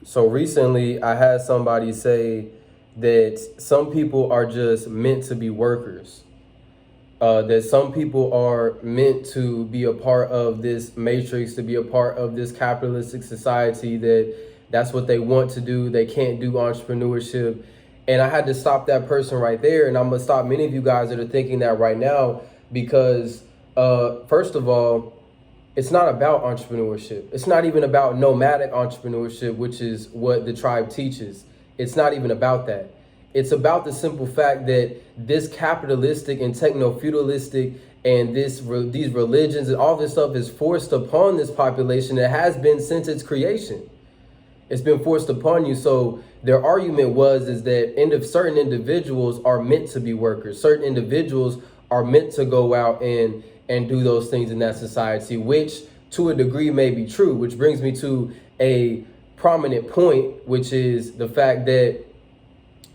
So recently, I had somebody say that some people are just meant to be workers. That some people are meant to be a part of this matrix, to be a part of this capitalistic society, that's what they want to do. They can't do entrepreneurship. And I had to stop that person right there. And I'm going to stop many of you guys that are thinking that right now because, first of all, it's not about entrepreneurship. It's not even about nomadic entrepreneurship, which is what the tribe teaches. It's not even about that. It's about the simple fact that this capitalistic and techno-feudalistic and these religions and all this stuff is forced upon this population. It has been since its creation. It's been forced upon you. So their argument is that certain individuals are meant to be workers. Certain individuals are meant to go out and do those things in that society, which to a degree may be true, which brings me to a prominent point, which is the fact that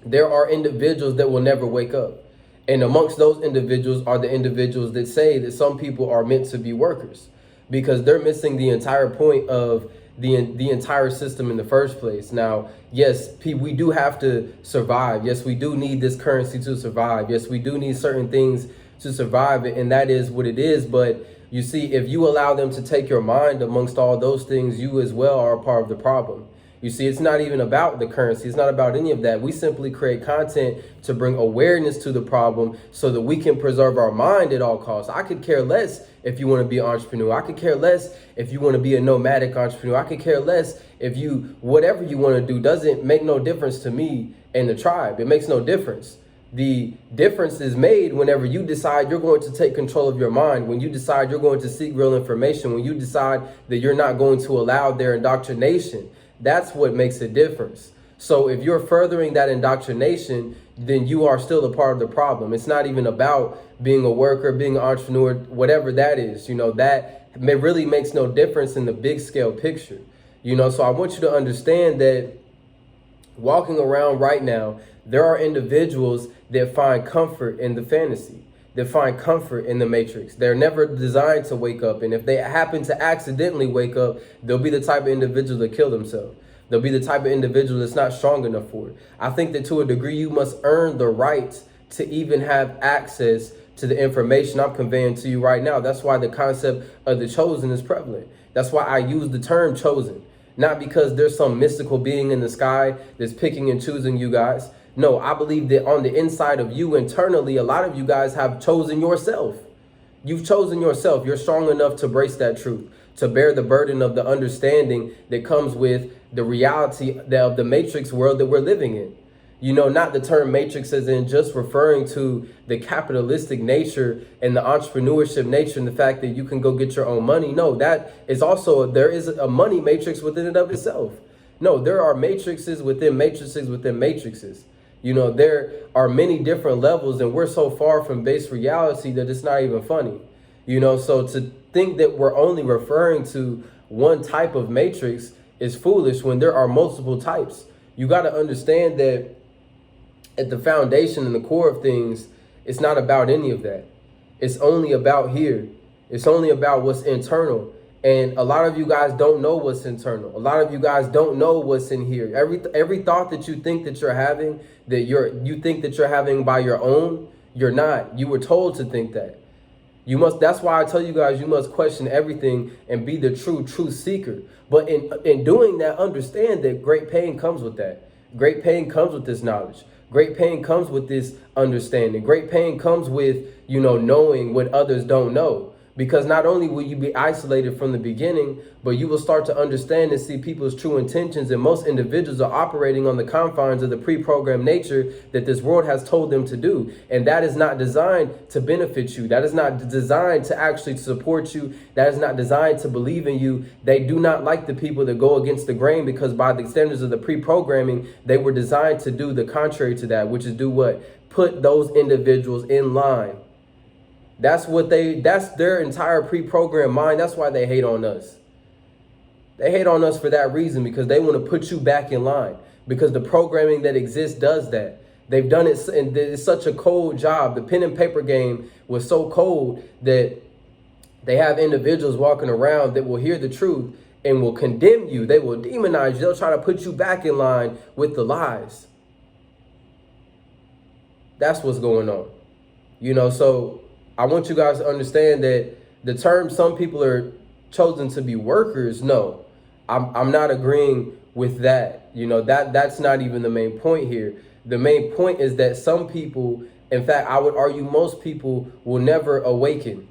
there are individuals that will never wake up. And amongst those individuals are the individuals that say that some people are meant to be workers because they're missing the entire point of the entire system in the first place. Now, yes, we do have to survive. Yes, we do need this currency to survive. Yes, we do need certain things to survive it, and that is what it is. But you see, if you allow them to take your mind amongst all those things, you as well are a part of the problem. You see, it's not even about the currency. It's not about any of that. We simply create content to bring awareness to the problem so that we can preserve our mind at all costs. I could care less if you want to be an entrepreneur. I could care less if you want to be a nomadic entrepreneur. I could care less if whatever you want to do doesn't make no difference to me and the tribe. It makes no difference. The difference is made whenever you decide you're going to take control of your mind, when you decide you're going to seek real information, when you decide that you're not going to allow their indoctrination. That's what makes a difference. So if you're furthering that indoctrination, then you are still a part of the problem. It's not even about being a worker, being an entrepreneur, whatever that is. That really makes no difference in the big scale picture. So I want you to understand that walking around right now, there are individuals that find comfort in the fantasy, that find comfort in the matrix. They're never designed to wake up. And if they happen to accidentally wake up, they'll be the type of individual that kill themselves. They'll be the type of individual that's not strong enough for it. I think that to a degree, you must earn the right to even have access to the information I'm conveying to you right now. That's why the concept of the chosen is prevalent. That's why I use the term chosen. Not because there's some mystical being in the sky that's picking and choosing you guys. No, I believe that on the inside of you internally, a lot of you guys have chosen yourself. You've chosen yourself. You're strong enough to embrace that truth, to bear the burden of the understanding that comes with the reality of the matrix world that we're living in. Not the term matrix as in just referring to the capitalistic nature and the entrepreneurship nature and the fact that you can go get your own money. No, that is also, there is a money matrix within and of itself. No, there are matrices within matrices within matrices. There are many different levels and we're so far from base reality that it's not even funny. So to think that we're only referring to one type of matrix is foolish when there are multiple types. You got to understand that at the foundation and the core of things, it's not about any of that. It's only about here. It's only about what's internal. And a lot of you guys don't know what's internal. A lot of you guys don't know what's in here. Every thought that you think that you're having, you think that you're having by your own, you're not. You were told to think that. That's why I tell you guys, you must question everything and be the truth seeker. But in doing that, understand that great pain comes with that. Great pain comes with this knowledge. Great pain comes with this understanding. Great pain comes with, knowing what others don't know. Because not only will you be isolated from the beginning, but you will start to understand and see people's true intentions. And most individuals are operating on the confines of the pre-programmed nature that this world has told them to do. And that is not designed to benefit you. That is not designed to actually support you. That is not designed to believe in you. They do not like the people that go against the grain because by the standards of the pre-programming, they were designed to do the contrary to that, which is do what? Put those individuals in line. That's their entire pre-programmed mind. That's why they hate on us. They hate on us for that reason, because they want to put you back in line, because the programming that exists does that. They've done it, and it's such a cold job. The pen and paper game was so cold that they have individuals walking around that will hear the truth and will condemn you. They will demonize you. They'll try to put you back in line with the lies. That's what's going on. So I want you guys to understand that the term some people are chosen to be workers, no, I'm not agreeing with that. That's not even the main point here. The main point is that some people, in fact, I would argue most people will never awaken.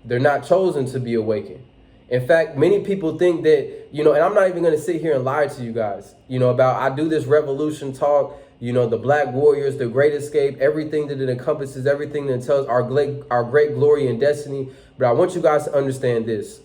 They're not chosen to be awakened. In fact, many people think that, and I'm not even going to sit here and lie to you guys, about I do this revolution talk, the Black Warriors, the Great Escape, everything that it encompasses, everything that tells our great glory and destiny. But I want you guys to understand this.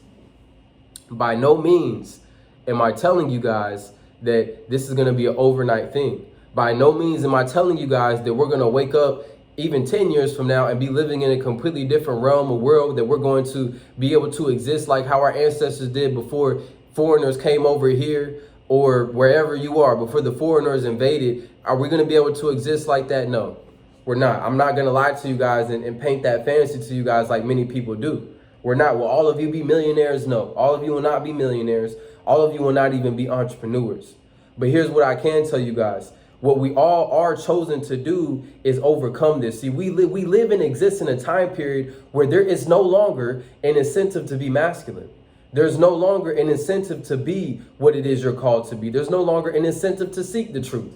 By no means am I telling you guys that this is going to be an overnight thing. By no means am I telling you guys that we're going to wake up even 10 years from now and be living in a completely different realm of world, that we're going to be able to exist like how our ancestors did before foreigners came over here, or wherever you are, before the foreigners invaded. Are we going to be able to exist like that? No, we're not. I'm not going to lie to you guys and paint that fantasy to you guys like many people do. We're not. Will all of you be millionaires? No, all of you will not be millionaires. All of you will not even be entrepreneurs. But here's what I can tell you guys. What we all are chosen to do is overcome this. See, we live and exist in a time period where there is no longer an incentive to be masculine. There's no longer an incentive to be what it is you're called to be. There's no longer an incentive to seek the truth.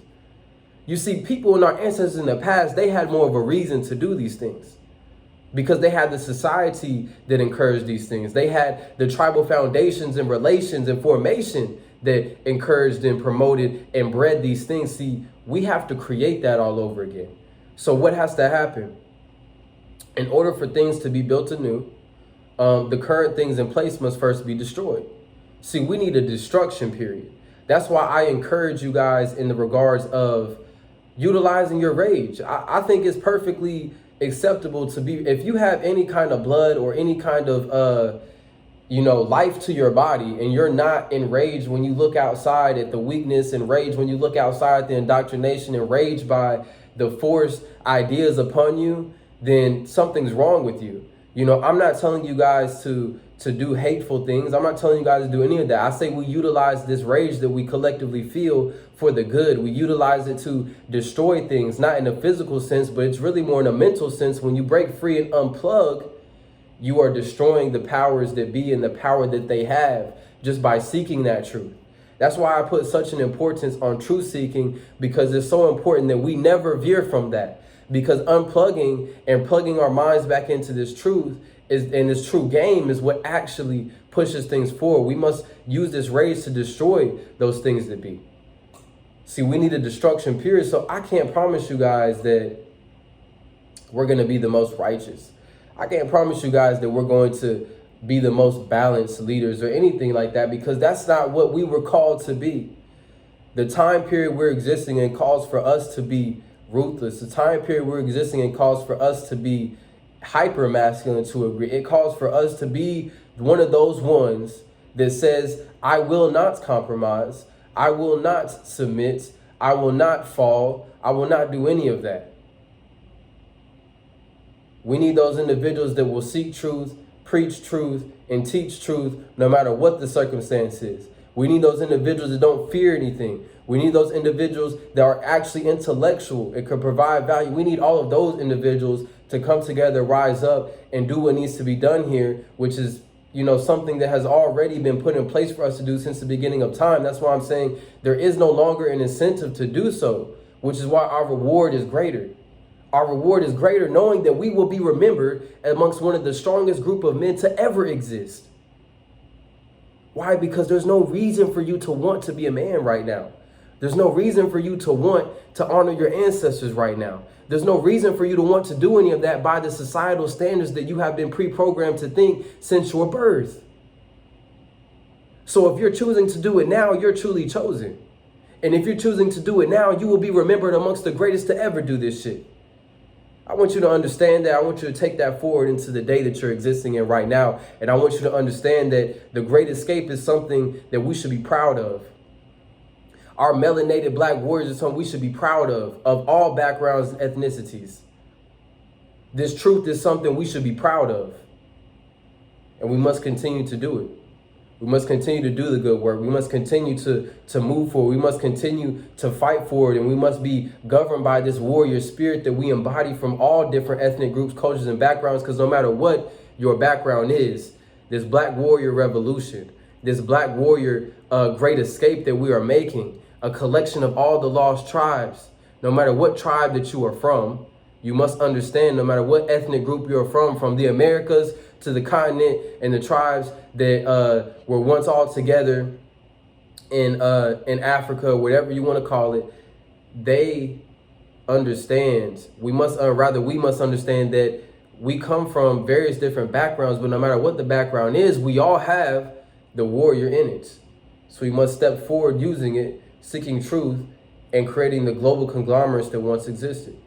You see, people in our ancestors in the past, they had more of a reason to do these things because they had the society that encouraged these things. They had the tribal foundations and relations and formation that encouraged and promoted and bred these things. See, we have to create that all over again. So what has to happen? In order for things to be built anew, the current things in place must first be destroyed. See, we need a destruction period. That's why I encourage you guys in the regards of utilizing your rage. I think it's perfectly acceptable to be, if you have any kind of blood or any kind of, life to your body, and you're not enraged when you look outside at the weakness, enraged when you look outside at the indoctrination, enraged by the forced ideas upon you, then something's wrong with you. I'm not telling you guys to do hateful things. I'm not telling you guys to do any of that. I say we utilize this rage that we collectively feel for the good. We utilize it to destroy things, not in a physical sense, but it's really more in a mental sense. When you break free and unplug, you are destroying the powers that be and the power that they have just by seeking that truth. That's why I put such an importance on truth seeking, because it's so important that we never veer from that. Because unplugging and plugging our minds back into this truth and this true game is what actually pushes things forward. We must use this rage to destroy those things that be. See, we need a destruction period. So I can't promise you guys that we're going to be the most righteous. I can't promise you guys that we're going to be the most balanced leaders or anything like that, because that's not what we were called to be. The time period we're existing in calls for us to be ruthless. The time period we're existing in calls for us to be hyper masculine to a degree. It calls for us to be one of those ones that says, I will not compromise. I will not submit. I will not fall. I will not do any of that. We need those individuals that will seek truth, preach truth, and teach truth no matter what the circumstance is. We need those individuals that don't fear anything. We need those individuals that are actually intellectual and can provide value. We need all of those individuals to come together, rise up, and do what needs to be done here, which is, something that has already been put in place for us to do since the beginning of time. That's why I'm saying there is no longer an incentive to do so, which is why our reward is greater. Our reward is greater knowing that we will be remembered amongst one of the strongest group of men to ever exist. Why? Because there's no reason for you to want to be a man right now. There's no reason for you to want to honor your ancestors right now. There's no reason for you to want to do any of that by the societal standards that you have been pre-programmed to think since your birth. So if you're choosing to do it now, you're truly chosen. And if you're choosing to do it now, you will be remembered amongst the greatest to ever do this shit. I want you to understand that. I want you to take that forward into the day that you're existing in right now. And I want you to understand that the Great Escape is something that we should be proud of. Our melanated Black warriors is something we should be proud of all backgrounds and ethnicities. This truth is something we should be proud of. And we must continue to do it. We must continue to do the good work. We must continue to move forward. We must continue to fight forward. And we must be governed by this warrior spirit that we embody from all different ethnic groups, cultures, and backgrounds. Because no matter what your background is, this Black warrior revolution, this Black warrior great escape that we are making, a collection of all the lost tribes, no matter what tribe that you are from, you must understand, no matter what ethnic group you're from the Americas to the continent and the tribes that were once all together in Africa, whatever you want to call it, they understand. We must understand that we come from various different backgrounds, but no matter what the background is, we all have the warrior in it. So we must step forward using it, seeking truth, and creating the global conglomerates that once existed.